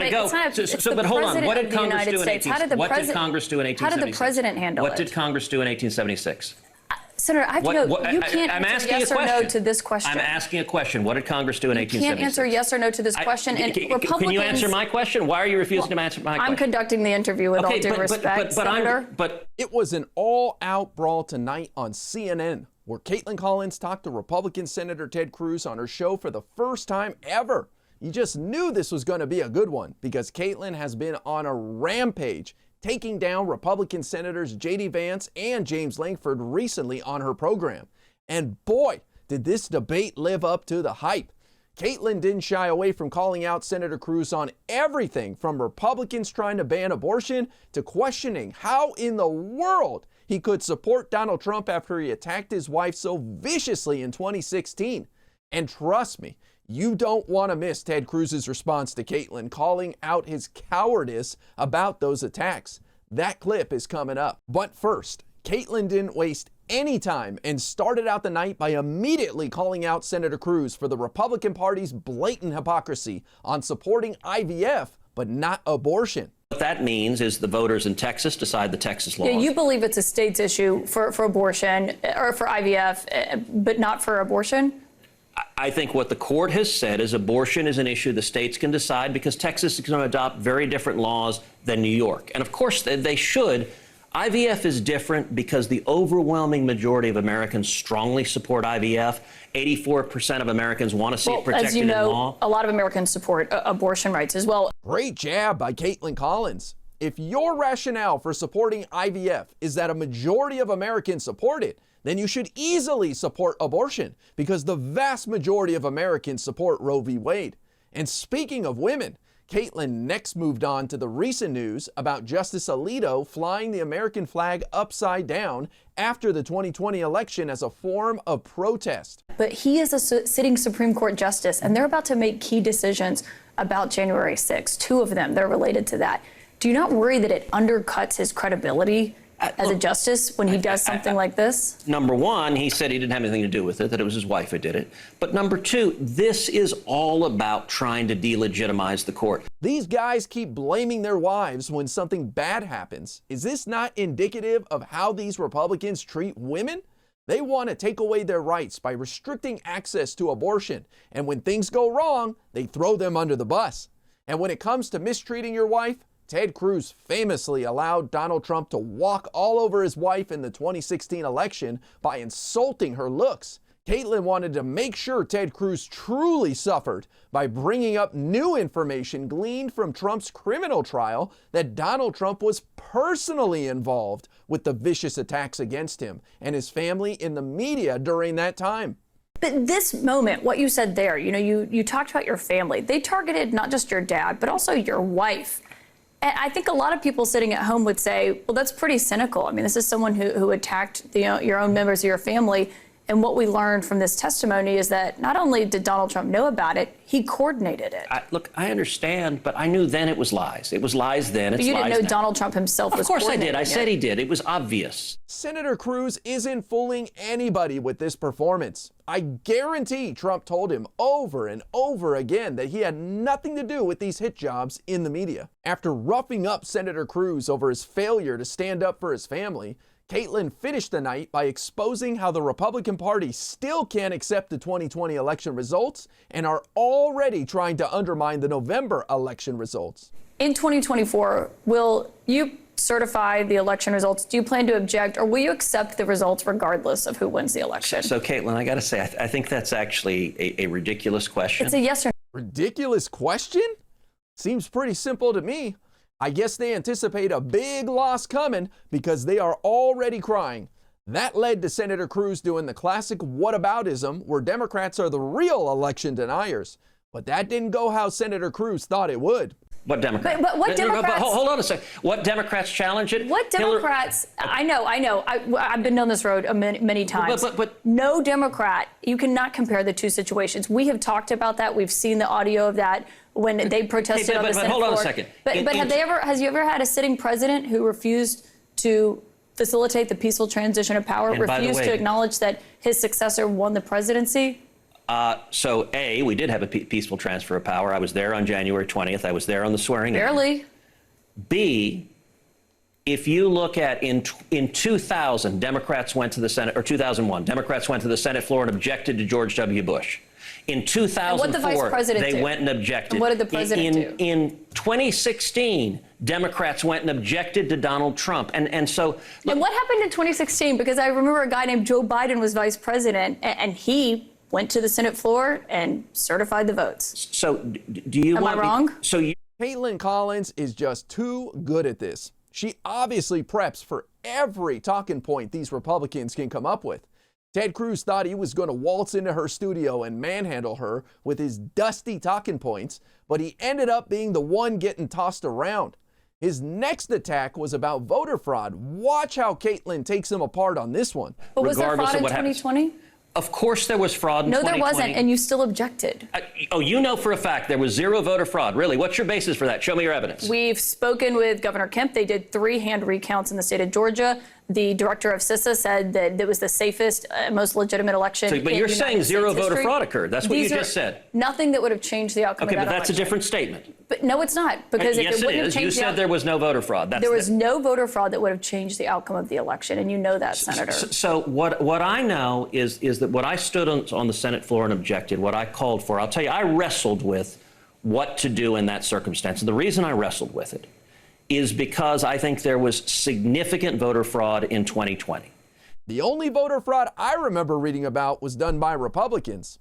to go. But hold on. What did Congress do in 18? What did Congress do in 1876? How did the president handle it? What did Congress do in 1876? Senator, I have to know. You can't answer yes or no to this question. I'm asking a question. What did Congress do in 1876? You can't answer yes or no to this question. And Republicans. Can you answer my question? Why are you refusing to answer my question? I'm conducting the interview with all due respect, Senator. But it was an all-out brawl tonight on CNN, where Kaitllin Collins talked to Republican Senator Ted Cruz on her show for the first time ever. You just knew this was going to be a good one because Kaitllin has been on a rampage, taking down Republican Senators J.D. Vance and James Lankford recently on her program. And boy, did this debate live up to the hype. Kaitllin didn't shy away from calling out Senator Cruz on everything from Republicans trying to ban abortion to questioning how in the world he could support Donald Trump after he attacked his wife so viciously in 2016. And trust me, you don't want to miss Ted Cruz's response to Kaitllin, calling out his cowardice about those attacks. That clip is coming up. But first, Kaitllin didn't waste any time and started out the night by immediately calling out Senator Cruz for the Republican Party's blatant hypocrisy on supporting IVF, but not abortion. What that means is the voters in Texas decide the Texas laws. Yeah, you believe it's a state's issue for abortion or for IVF, but not for abortion? I think what the court has said is abortion is an issue the states can decide because Texas is going to adopt very different laws than New York. And of course, they should. IVF is different because the overwhelming majority of Americans strongly support IVF. 84% of Americans want to see it protected in law. As you know, a lot of Americans support abortion rights as well. Great jab by Kaitllin Collins. If your rationale for supporting IVF is that a majority of Americans support it, then you should easily support abortion because the vast majority of Americans support Roe v. Wade. And speaking of women, Kaitllin next moved on to the recent news about Justice Alito flying the American flag upside down after the 2020 election as a form of protest. But he is a sitting Supreme Court justice, and they're about to make key decisions about January 6th. Two of them, they're related to that. Do you not worry that it undercuts his credibility as a justice when he does something like this? Number one, he said he didn't have anything to do with it, that it was his wife who did it. But number two, this is all about trying to delegitimize the court. These guys keep blaming their wives when something bad happens. Is this not indicative of how these Republicans treat women? They want to take away their rights by restricting access to abortion. And when things go wrong, they throw them under the bus. And when it comes to mistreating your wife, Ted Cruz famously allowed Donald Trump to walk all over his wife in the 2016 election by insulting her looks. Kaitllin wanted to make sure Ted Cruz truly suffered by bringing up new information gleaned from Trump's criminal trial that Donald Trump was personally involved with the vicious attacks against him and his family in the media during that time. But this moment, what you said there, you talked about your family. They targeted not just your dad, but also your wife. And I think a lot of people sitting at home would say, well, that's pretty cynical. I mean, this is someone who attacked your own members of your family. And what we learned from this testimony is that not only did Donald Trump know about it, he coordinated it. Look, I understand, but I knew then it was lies. It was lies then. But you didn't know Donald Trump himself was coordinating it. Of course I did. I said he did. It was obvious. Senator Cruz isn't fooling anybody with this performance. I guarantee Trump told him over and over again that he had nothing to do with these hit jobs in the media. After roughing up Senator Cruz over his failure to stand up for his family, Kaitllin finished the night by exposing how the Republican Party still can't accept the 2020 election results and are already trying to undermine the November election results. In 2024, will you certify the election results? Do you plan to object, or will you accept the results regardless of who wins the election? So, Kaitllin, I got to say, I think that's actually a ridiculous question. It's a yes or no. Ridiculous question? Seems pretty simple to me. I guess they anticipate a big loss coming because they are already crying. That led to Senator Cruz doing the classic whataboutism where Democrats are the real election deniers. But that didn't go how Senator Cruz thought it would. What Democrats? But what Democrats? Hold on a second. What Democrats challenge it? What Democrats? I know. I've been down this road many times. But no Democrat. You cannot compare the two situations. We have talked about that. We've seen the audio of that when they protested on the Senate floor. Hold on a second. But has you ever had a sitting president who refused to facilitate the peaceful transition of power, refused to acknowledge that his successor won the presidency? So, A, we did have a peaceful transfer of power. I was there on January 20th. I was there on the swearing in. Barely. B, if you look at in 2000, Democrats went to the Senate, or 2001, Democrats went to the Senate floor and objected to George W. Bush. In 2004, they went and objected. And what did the president do? In 2016, Democrats went and objected to Donald Trump. And so. Look, and what happened in 2016? Because I remember a guy named Joe Biden was vice president, and he went to the Senate floor and certified the votes. So do you Am I wrong? Kaitllin Collins is just too good at this. She obviously preps for every talking point these Republicans can come up with. Ted Cruz thought he was going to waltz into her studio and manhandle her with his dusty talking points, but he ended up being the one getting tossed around. His next attack was about voter fraud. Watch how Kaitllin takes him apart on this one. But was there fraud in 2020? Of course there was fraud in 2020. No, there wasn't, and you still objected. You know for a fact there was zero voter fraud. Really? What's your basis for that? Show me your evidence. We've spoken with Governor Kemp. They did 3 hand recounts in the state of Georgia. The director of CISA said that it was the safest, most legitimate election. But you're saying zero voter fraud occurred. That's what you just said. Nothing that would have changed the outcome of that election. Okay, but that's a different statement. But no, it's not. Because yes, it is. You said there was no voter fraud. There was no voter fraud that would have changed the outcome of the election, and you know that, Senator. So what I know is that what I stood on the Senate floor and objected, what I called for, I'll tell you, I wrestled with what to do in that circumstance. And the reason I wrestled with it is because I think there was significant voter fraud in 2020. The only voter fraud I remember reading about was done by Republicans.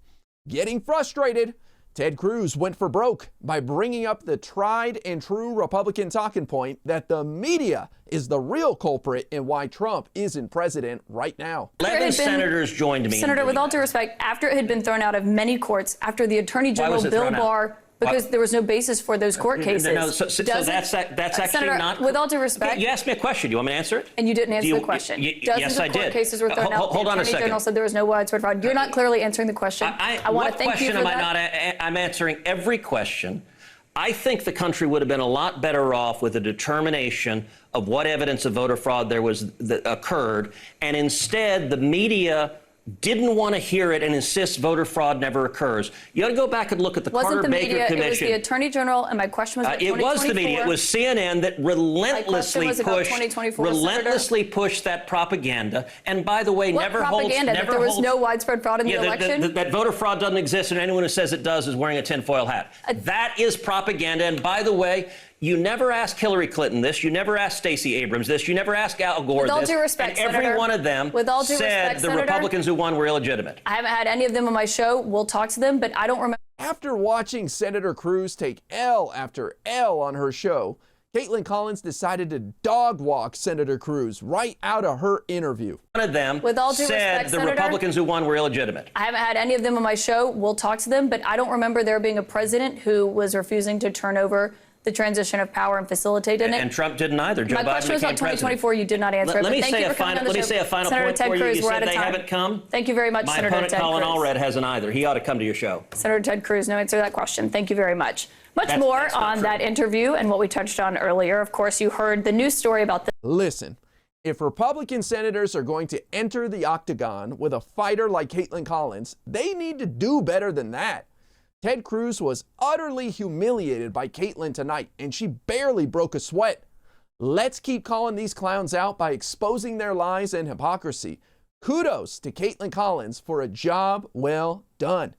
Getting frustrated, Ted Cruz went for broke by bringing up the tried and true Republican talking point that the media is the real culprit in why Trump isn't president right now. 11 senators joined me. Senator, with all due respect, after it had been thrown out of many courts, after the Attorney General Bill Barr, because there was no basis for those court cases. No, so that's actually Senator, not. With all due respect, you asked me a question. Do you want me to answer it? And you didn't answer the question. Yes, I did. Court cases were thrown out. Hold on a second. The Attorney General said there was no widespread fraud. You're not clearly answering the question. I want to thank you for that. What question am I not? I'm answering every question. I think the country would have been a lot better off with a determination of what evidence of voter fraud there was that occurred, and instead the media didn't want to hear it and insists voter fraud never occurs. You ought to go back and look at the Carter-Baker Commission. It was the Attorney General, and my question was about 2024. It was the media. It was CNN that relentlessly pushed that propaganda. And by the way, never holds. That there was no widespread fraud in the election? That voter fraud doesn't exist, and anyone who says it does is wearing a tinfoil hat. That is propaganda. And by the way, you never asked Hillary Clinton this. You never asked Stacey Abrams this. You never asked Al Gore this. With all due respect, and every one of them said the Republicans who won were illegitimate. I haven't had any of them on my show. We'll talk to them, but I don't remember. After watching Senator Cruz take L after L on her show, Kaitllin Collins decided to dog walk Senator Cruz right out of her interview. One of them said the Republicans who won were illegitimate. I haven't had any of them on my show. We'll talk to them, but I don't remember there being a president who was refusing to turn over the transition of power and facilitated it. And Trump didn't either. Joe Biden became president. My question was about 2024. You did not answer it. Let me say a final point Senator Ted for you. Cruz, You said they haven't come. Thank you very much, Senator Ted Cruz. My opponent, Colin Allred, hasn't either. He ought to come to your show. Senator Ted Cruz, no answer to that question. Thank you very much. Much more on that interview and what we touched on earlier. Of course, you heard the news story about the. Listen, if Republican senators are going to enter the octagon with a fighter like Kaitllin Collins, they need to do better than that. Ted Cruz was utterly humiliated by Kaitllin tonight, and she barely broke a sweat. Let's keep calling these clowns out by exposing their lies and hypocrisy. Kudos to Kaitllin Collins for a job well done.